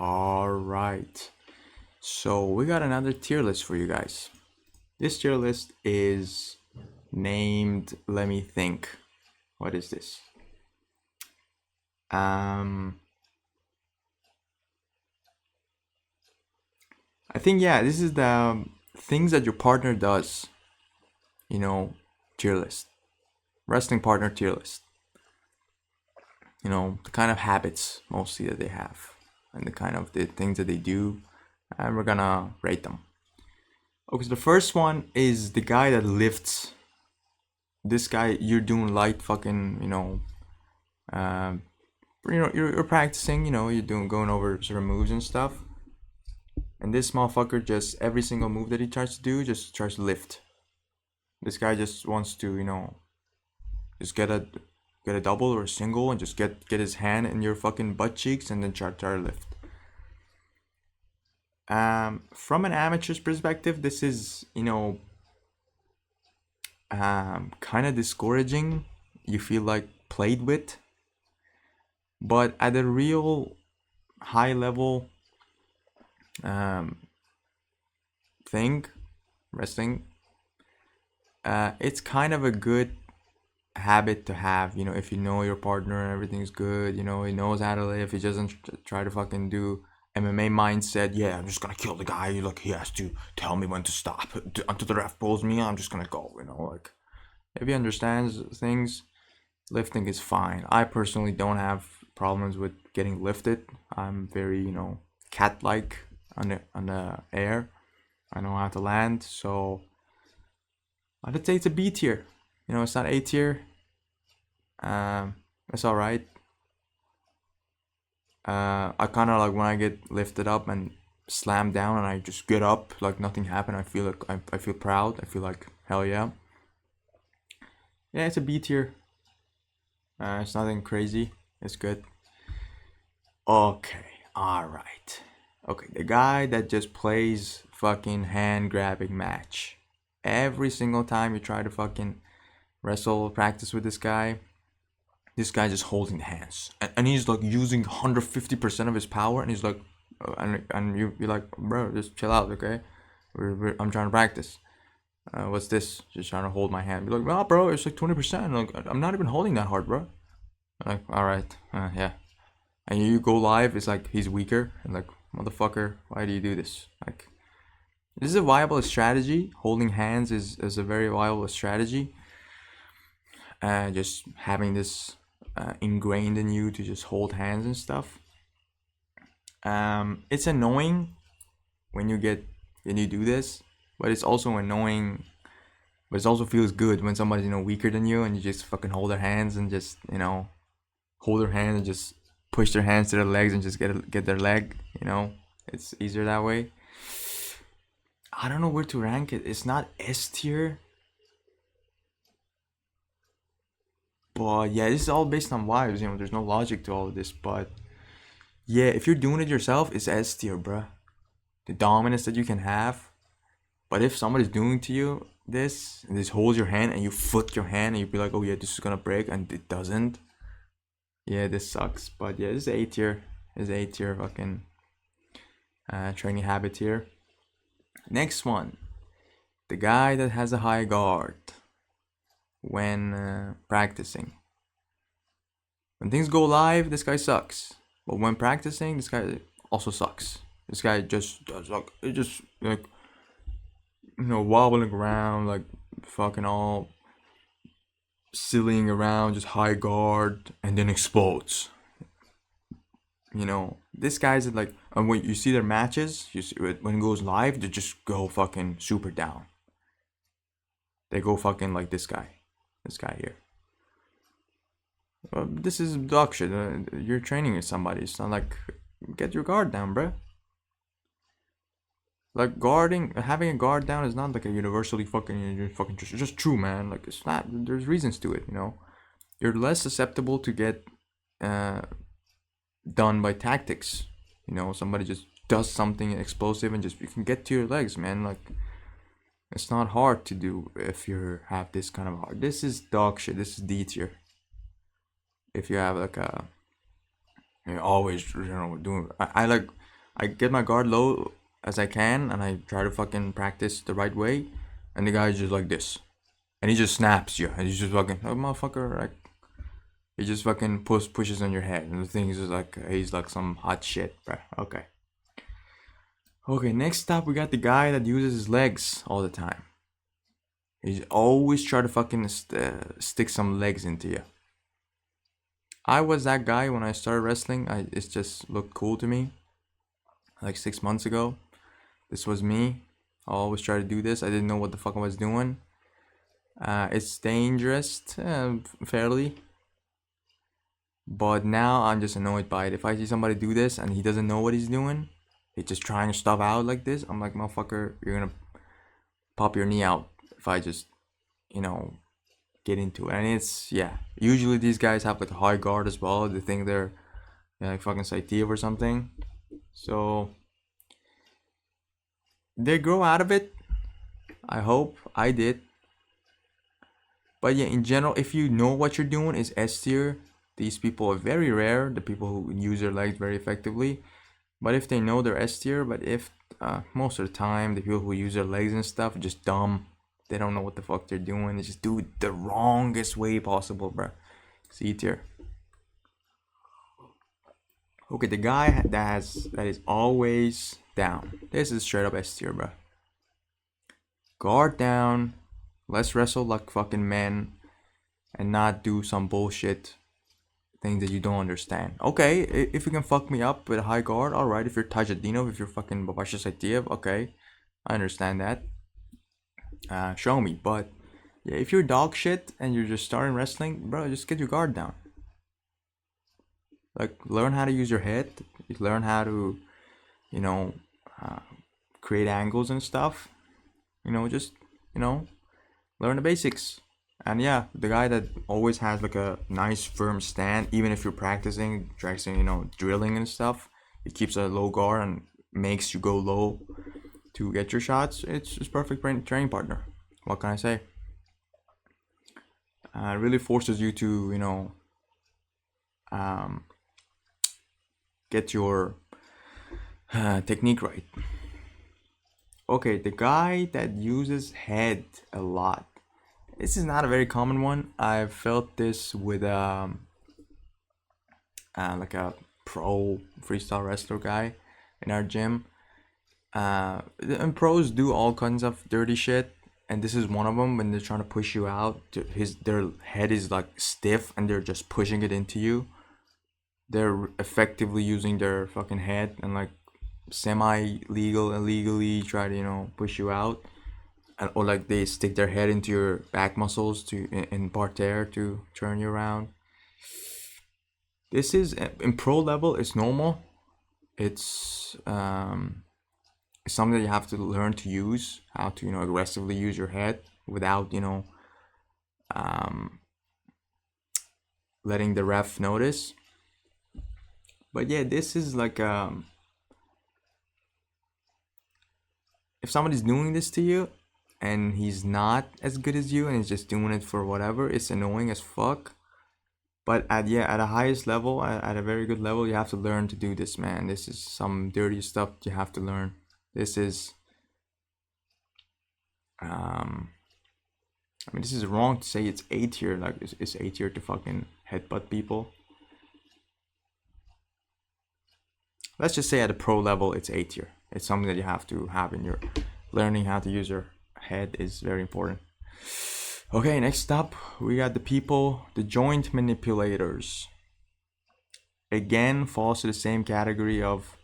All right. So we got another tier list for you guys. This tier list is named, let me think. What is this? Um I think yeah, this is the things that your partner does, you know, tier list. Wrestling partner tier list. The kind of habits mostly that they have and the kind of the things that they do, and we're gonna rate them. Okay, so the first one is the guy that lifts. This guy, you're doing light fucking, um, you're practicing, you're doing going over certain moves and stuff. And this motherfucker just every single move that he tries to do, just tries to lift. This guy just wants to, just get a double or a single and just get his hand in your fucking butt cheeks and then try to lift. From an amateur's perspective, this is, kind of discouraging. You feel like played with, but at a real high level um, thing, wrestling, it's kind of a good habit to have. If you know your partner and everything's good, he knows how to live. He doesn't try to fucking do MMA mindset. Yeah, I'm just gonna kill the guy. Like he has to tell me when to stop until the ref pulls me. I'm just gonna go. Like if he understands things, lifting is fine. I personally don't have problems with getting lifted. I'm very, cat-like on the air. I know how to land, so I'd say it's a B tier. It's not A tier. It's all right. I kind of like when I get lifted up and slammed down, and I just get up like nothing happened. I feel like I feel proud. I feel like hell yeah. Yeah, it's a B tier. It's nothing crazy. It's good. Okay, alright. Okay, the guy that just plays fucking hand grabbing match. Every single time you try to fucking wrestle practice with this guy just holding the hands. And he's like using 150% of his power, and he's like, and you're like, bro, just chill out, okay? I'm trying to practice. What's this? Just trying to hold my hand. Be like, nah, bro, it's like 20%. Like, I'm not even holding that hard, bro. Like, alright, yeah. And you go live, it's like he's weaker, and like, motherfucker, why do you do this? Like, this is a viable strategy. Holding hands is a very viable strategy. Just having this ingrained in you to just hold hands and stuff. It's annoying when you do this, but it's also annoying. But it also feels good when somebody's weaker than you and you just fucking hold their hands and just hold their hands and just push their hands to their legs and just get their leg. It's easier that way. I don't know where to rank it. It's not S tier, but yeah, this is all based on vibes. There's no logic to all of this, but yeah, if you're doing it yourself, it's S tier, bruh. The dominance that you can have. But if somebody's doing to you this, and this holds your hand and you flick your hand and you be like, oh yeah, this is gonna break, and it doesn't. Yeah, this sucks. But yeah, this is A tier. This is A tier fucking training habit here. Next one. The guy that has a high guard when practicing. When things go live, this guy sucks. But when practicing, this guy also sucks. This guy just does like it just like wobbling around like fucking all sillying around, just high guard, and then explodes. This guy's like, and when you see their matches, you see when it goes live, they just go fucking super down. They go fucking like this guy here. This is dog shit. You're training with somebody. It's not like get your guard down, bruh. Like having a guard down is not like a universally fucking just true, man. Like it's not. There's reasons to it, You're less susceptible to get done by tactics. Somebody just does something explosive and just you can get to your legs, man. Like it's not hard to do if you have this kind of hard. This is dog shit. This is D tier. If you have like a, you're always doing. I like I get my guard low as I can, and I try to fucking practice the right way. And the guy's just like this, and he just snaps you, and he's just fucking, oh motherfucker, like he just fucking pushes on your head, and the thing is just like he's like some hot shit, bro. Okay. Okay, next up we got the guy that uses his legs all the time. He's always try to fucking stick some legs into you. I was that guy when I started wrestling. It just looked cool to me. Like 6 months ago, this was me. I always try to do this. I didn't know what the fuck I was doing. It's dangerous, fairly. But now I'm just annoyed by it. If I see somebody do this and he doesn't know what he's doing, he's just trying stuff out like this, I'm like, motherfucker, you're gonna pop your knee out if I just, get into it. And it's, yeah, usually these guys have like a high guard as well. They think they're like fucking Saitiev or something. So they grow out of it. I hope. I did. But yeah, in general, if you know what you're doing is S tier, these people are very rare, the people who use their legs very effectively. But if they know they're S tier, but if most of the time the people who use their legs and stuff are just dumb, they don't know what the fuck they're doing. They just do it the wrongest way possible, bro. C tier. Okay, the guy that is always down. This is straight up S tier, bro. Guard down. Let's wrestle like fucking men, and not do some bullshit things that you don't understand. Okay, if you can fuck me up with a high guard, alright. If you're Tajadinov, if you're fucking Babasha Saitiev, okay, I understand that. Show me. But yeah, if you're dog shit and you're just starting wrestling, bro, just get your guard down. Like, learn how to use your head. Learn how to, create angles and stuff. Just, learn the basics. And yeah, the guy that always has like a nice firm stand, even if you're practicing, drilling and stuff, it keeps a low guard and makes you go low to get your shots. It's just perfect training partner. What can I say? It really forces you to, get your technique right. Okay, the guy that uses head a lot. This is not a very common one. I've felt this with like a pro freestyle wrestler guy in our gym. And pros do all kinds of dirty shit, and this is one of them. When they're trying to push you out, their head is like stiff, and they're just pushing it into you. They're effectively using their fucking head and like semi-legal, illegally try to push you out. Or like they stick their head into your back muscles in parterre to turn you around. This is in pro level. It's normal. It's something that you have to learn to use. How to aggressively use your head without letting the ref notice. But yeah, this is like if somebody's doing this to you and he's not as good as you and he's just doing it for whatever, it's annoying as fuck. But at the highest level, at a very good level, you have to learn to do this, man. This is some dirty stuff you have to learn. This is this is wrong to say it's A tier. Like it's A tier to fucking headbutt people. Let's just say at a pro level, it's A tier. It's something that you have to have in your learning how to use your head is very important. Okay, next up, we got the joint manipulators. Again, falls to the same category of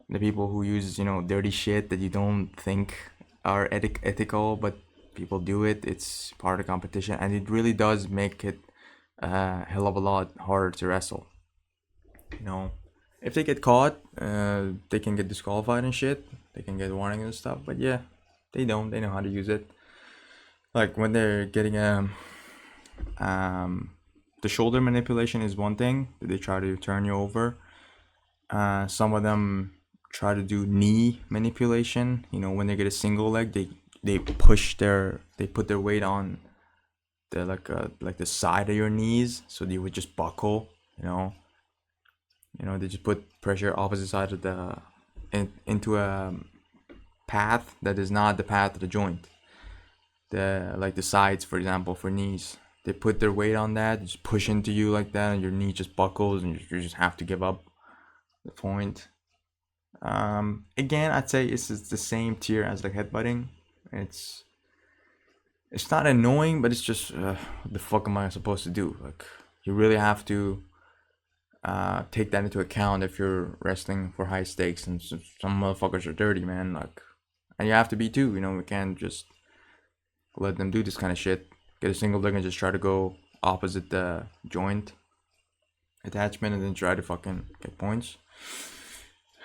the people who use, dirty shit that you don't think are ethical, but people do it. It's part of the competition, and it really does make it a hell of a lot harder to wrestle. If they get caught, they can get disqualified and shit. They can get warning and stuff, but yeah, they don't. They know how to use it. Like when they're getting the shoulder manipulation is one thing. They try to turn you over. Some of them try to do knee manipulation. When they get a single leg, they put their weight on the like the side of your knees, so they would just buckle. They just put pressure opposite side of the into a path that is not the path of the joint. The sides, for example, for knees, they put their weight on that, just push into you like that, and your knee just buckles, and you just have to give up the point. Again, I'd say it's the same tier as like headbutting. It's it's not annoying, but it's just what the fuck am I supposed to do? Like, you really have to take that into account if you're wrestling for high stakes, and some motherfuckers are dirty, man. Like, and you have to be too. You know, we can't just let them do this kind of shit. Get a single leg and just try to go opposite the joint attachment, and then try to fucking get points.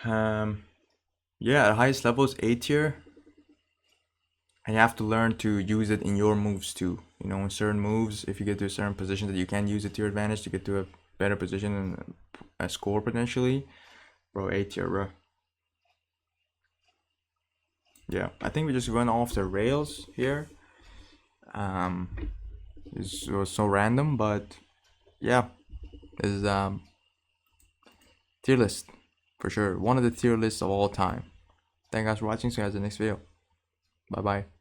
Yeah, the highest level is A tier, and you have to learn to use it in your moves too. You know, in certain moves, if you get to a certain position, that you can use it to your advantage to get to a better position and a score potentially. Bro, A tier, bro. Yeah, I think we just went off the rails here. This was so random, but yeah, this is tier list for sure. One of the tier lists of all time. Thank you guys for watching. See you guys in the next video. Bye bye.